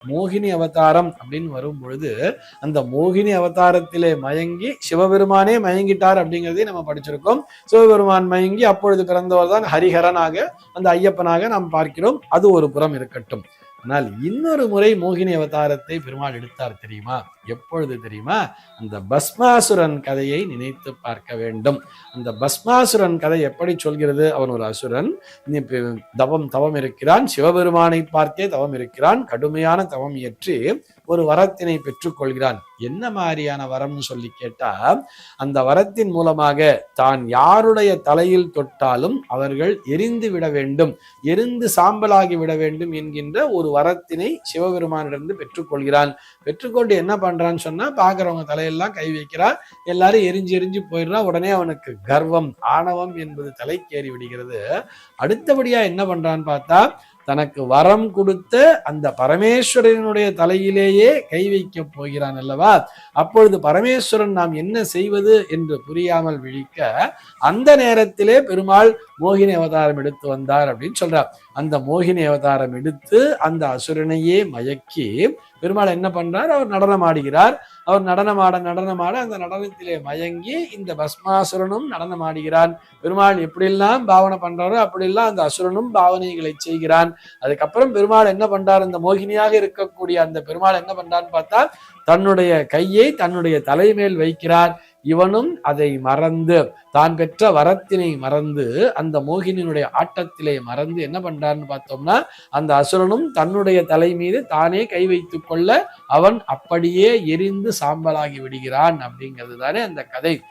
மோகினி அவதாரம் அப்படின்னு வரும் பொழுது அந்த மோகினி அவதாரத்திலே மயங்கி சிவபெருமானே மயங்கிட்டார் அப்படிங்கிறதையும் நம்ம படிச்சிருக்கோம். சிவபெருமான் மயங்கி அப்பொழுது பிறந்தவர் தான் ஹரிஹரனாக அந்த ஐயப்பனாக நாம் பார்க்கிறோம். அது ஒரு புறம் இருக்கட்டும். ஆனால் இன்னொரு முறை மோகினி அவதாரத்தை பெருமாள் எடுத்தார் தெரியுமா? எப்பொழுது தெரியுமா? அந்த பஸ்மாசுரன் கதையை நினைத்து பார்க்க வேண்டும். அந்த பஸ்மாசுரன் கதை எப்படி சொல்கிறது? அவன் ஒரு அசுரன், தவம் இருக்கிறான், சிவபெருமானை பார்த்தே தவம் இருக்கிறான், கடுமையான தவம் இயற்றி ஒரு வரத்தினை பெற்றுக்கொள்கிறான். என்ன மாதிரியான வரம்னு சொல்லி கேட்டா, அந்த வரத்தின் மூலமாக தான் யாருடைய தலையில் தொட்டாலும் அவர்கள் எரிந்து விட வேண்டும், எரிந்து சாம்பலாகி விட வேண்டும் என்கின்ற ஒரு வரத்தினை சிவபெருமானிடந்து பெற்றுக்கொள்கிறான். பெற்றுக்கொண்டு என்ன பண்றான்னு சொன்னா, பாக்குறவங்க தலையெல்லாம் கை வைக்கிறான், எல்லாரும் எரிஞ்சு எரிஞ்சு போயிடுறான். உடனே அவனுக்கு கர்வம், ஆணவம் என்பது தலைக்கேறி விடுகிறது. அடுத்தபடியா என்ன பண்றான்னு பார்த்தா, தனக்கு வரம் கொடுத்த அந்த பரமேஸ்வரனுடைய தலையிலேயே கை வைக்க போகிறான் அல்லவா? அப்பொழுது பரமேஸ்வரன் நாம் என்ன செய்வது என்று புரியாமல் விழிக்க, அந்த நேரத்திலே பெருமாள் மோகினி அவதாரம் எடுத்து வந்தார் அப்படின்னு சொல்றார். அந்த மோகினி அவதாரம் எடுத்து அந்த அசுரனையே மயக்கி பெருமாள் என்ன பண்றார்? அவர் நடனம் ஆடுகிறார். அவர் நடனமாட அந்த நடனத்திலே மயங்கி இந்த பஸ்மாசுரனும் நடனம் ஆடுகிறான். பெருமாள் எப்படியெல்லாம் பாவனை பண்றாரோ அப்படியெல்லாம் அந்த அசுரனும் பாவனைகளை செய்கிறான். அதுக்கப்புறம் பெருமாள் என்ன பண்றார்? அந்த மோகினியாக இருக்கக்கூடிய அந்த பெருமாள் என்ன பண்றான்னு பார்த்தா, தன்னுடைய கையை தன்னுடைய தலைமேல் வைக்கிறார். இவனும் அதை மறந்து, தான் பெற்ற வரத்தினை மறந்து, அந்த மோகினியினுடைய ஆட்டத்திலே மறந்து என்ன பண்றான்னு பார்த்தோம்னா, அந்த அசுரனும் தன்னுடைய தலை மீது தானே கை வைத்துக் கொள்ள அவன் அப்படியே எரிந்து சாம்பலாகி விடுகிறான். அப்படிங்கிறது தானே அந்த கதை.